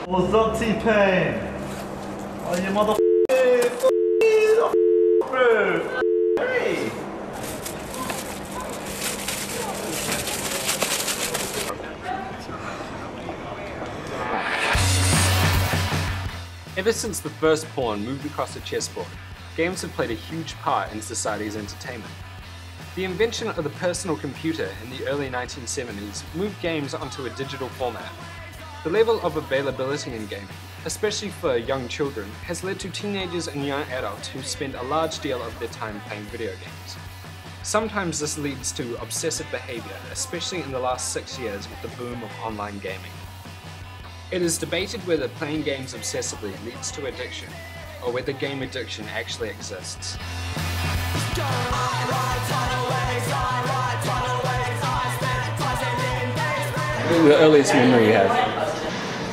What's up, T-Pain? Oh, you mother bro. Hey. Ever since the first pawn moved across the chessboard, games have played a huge part in society's entertainment. The invention of the personal computer in the early 1970s moved games onto a digital format. The level of availability in gaming, especially for young children, has led to teenagers and young adults who spend a large deal of their time playing video games. Sometimes this leads to obsessive behavior, especially in the last 6 years with the boom of online gaming. It is debated whether playing games obsessively leads to addiction, or whether game addiction actually exists. The earliest memory you have?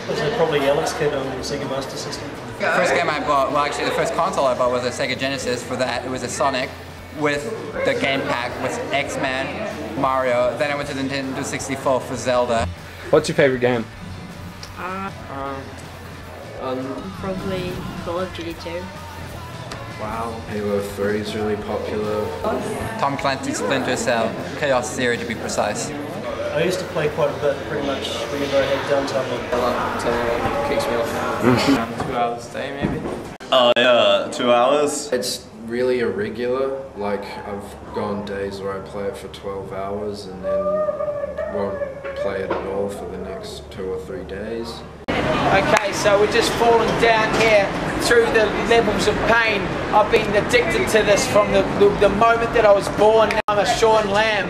Was it probably Alex Kid on the Sega Master System? The first game I bought, well actually the first console I bought was a Sega Genesis. For that it was a Sonic with the game pack with X-Men, Mario. Then I went to the Nintendo 64 for Zelda. What's your favorite game? Probably Call of Duty 2. Wow. Halo 3 is really popular. Tom Clancy's Splinter Cell, Chaos Theory to be precise. I used to play quite a bit, pretty much whenever I had downtime. Until kicks me off. Around 2 hours a day, maybe? Oh yeah, 2 hours. It's really irregular. Like, I've gone days where I play it for 12 hours and then won't play it at all for the next 2 or 3 days. Okay, so we're just falling down here through the levels of pain. I've been addicted to this from the moment that I was born. I'm a Sean Lamb.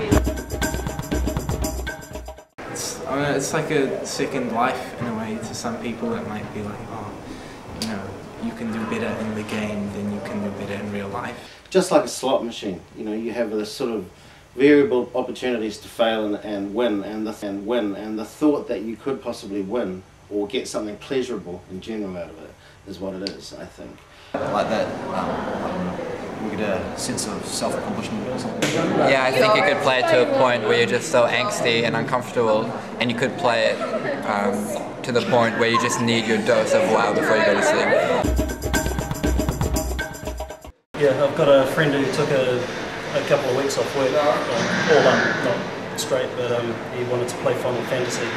It's like a second life in a way. To some people it might be like, oh, you know, you can do better in the game than you can do better in real life. Just like a slot machine, you know, you have this sort of variable opportunities to fail and win, and the thought that you could possibly win or get something pleasurable and genuine out of it is what it is, I think. Like that, we get a sense of self-accomplishment or something. Yeah, I think you could play it to a point where you're just so angsty and uncomfortable, and you could play it to the point where you just need your dose of WoW before you go to sleep. Yeah, I've got a friend who took a couple of weeks off work, not straight, but he wanted to play Final Fantasy.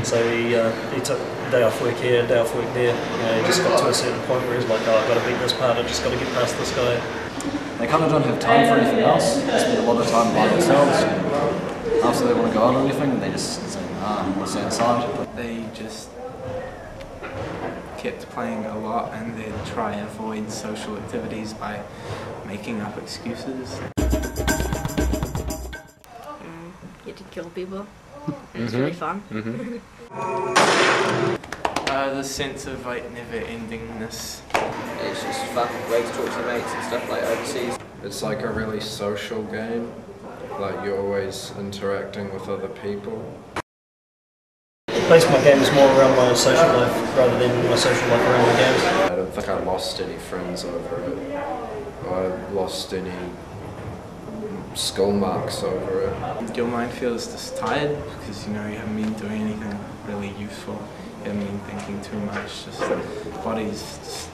So he took a day off work here, a day off work there. You know, he just got to a certain point where he's like, oh, I've got to beat this part, I've just got to get past this guy. They kind of don't have time for anything else. They spend a lot of time by themselves. After they want to go out or anything, they just say, I want to stay inside. They just kept playing a lot and they'd try and avoid social activities by making up excuses. Get to kill people. It's really fun. The sense of like never-endingness. It's just fun, way to talk to your mates and stuff like overseas. It's like a really social game. Like, you're always interacting with other people. Based my game is more around my social life rather than my social life around the games. I don't think I lost any friends over it. I lost any school marks over it. Your mind feels just tired because, you know, you haven't been doing anything really useful. You haven't been thinking too much. Just the body's just,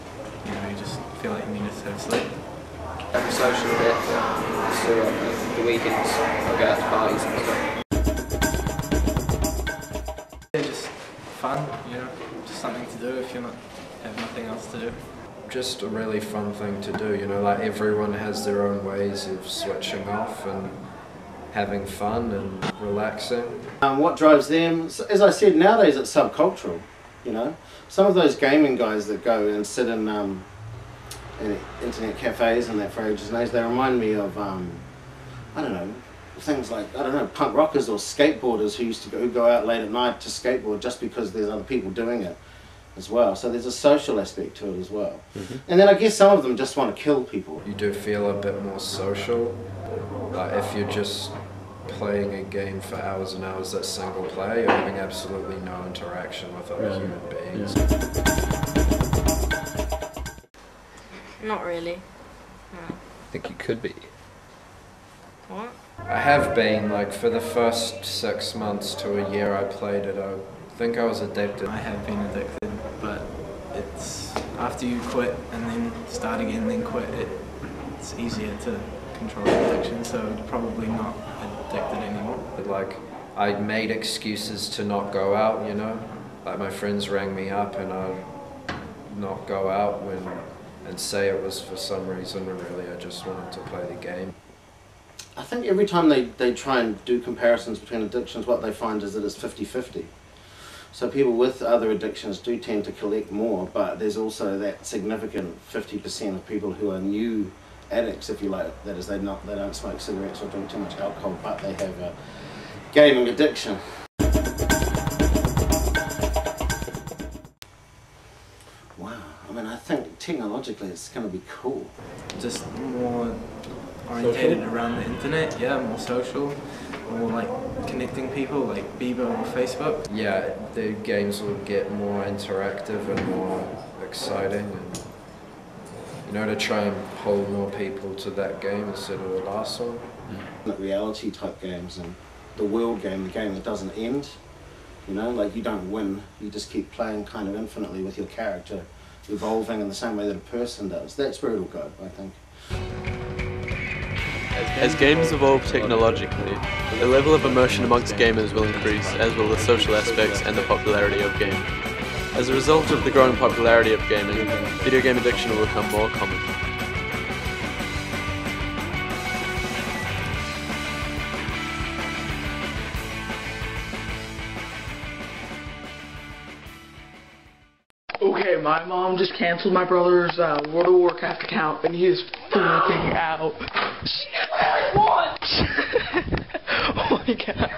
you know, you just feel like you need to have sleep. I'm social a bit, but still like the weekends I'll go out to parties and stuff. They're just fun, you know, just something to do if you have nothing else to do. Just a really fun thing to do, you know, like everyone has their own ways of switching off and having fun and relaxing. What drives them, as I said, nowadays it's subcultural, you know. Some of those gaming guys that go and sit in internet cafes and that for ages and ages, they remind me of, I don't know, things like, I don't know, punk rockers or skateboarders who go out late at night to skateboard just because there's other people doing it as well. So there's a social aspect to it as well. And then I guess some of them just want to kill people. You do feel a bit more social. Like, if you're just playing a game for hours and hours that's single player, you're having absolutely no interaction with other human beings. Not really. No. I think you could be. What? I have been, like, for the first 6 months to a year I played at a think I was addicted. I have been addicted, but it's after you quit and then start again, then quit, it's easier to control the addiction, so probably not addicted anymore. Like, I made excuses to not go out, you know? Like, my friends rang me up and I'd not go out and say it was for some reason, when really I just wanted to play the game. I think every time they try and do comparisons between addictions, what they find is that it's 50-50. So people with other addictions do tend to collect more, but there's also that significant 50% of people who are new addicts, if you like. That is, they don't smoke cigarettes or drink too much alcohol, but they have a gaming addiction. Wow, I mean, I think technologically it's going to be cool. Just more orientated around the internet, yeah, more social, more like connecting people, like Bieber or Facebook. Yeah, the games will get more interactive and more exciting, and you know, to try and pull more people to that game instead of the last one. Like reality type games and the world game, the game that doesn't end, you know, like you don't win, you just keep playing kind of infinitely with your character, evolving in the same way that a person does. That's where it'll go, I think. As games evolve technologically, the level of immersion amongst gamers will increase, as will the social aspects and the popularity of gaming. As a result of the growing popularity of gaming, video game addiction will become more common. Okay, my mom just canceled my brother's World of Warcraft account, and he is freaking out. She really wants! Oh my god.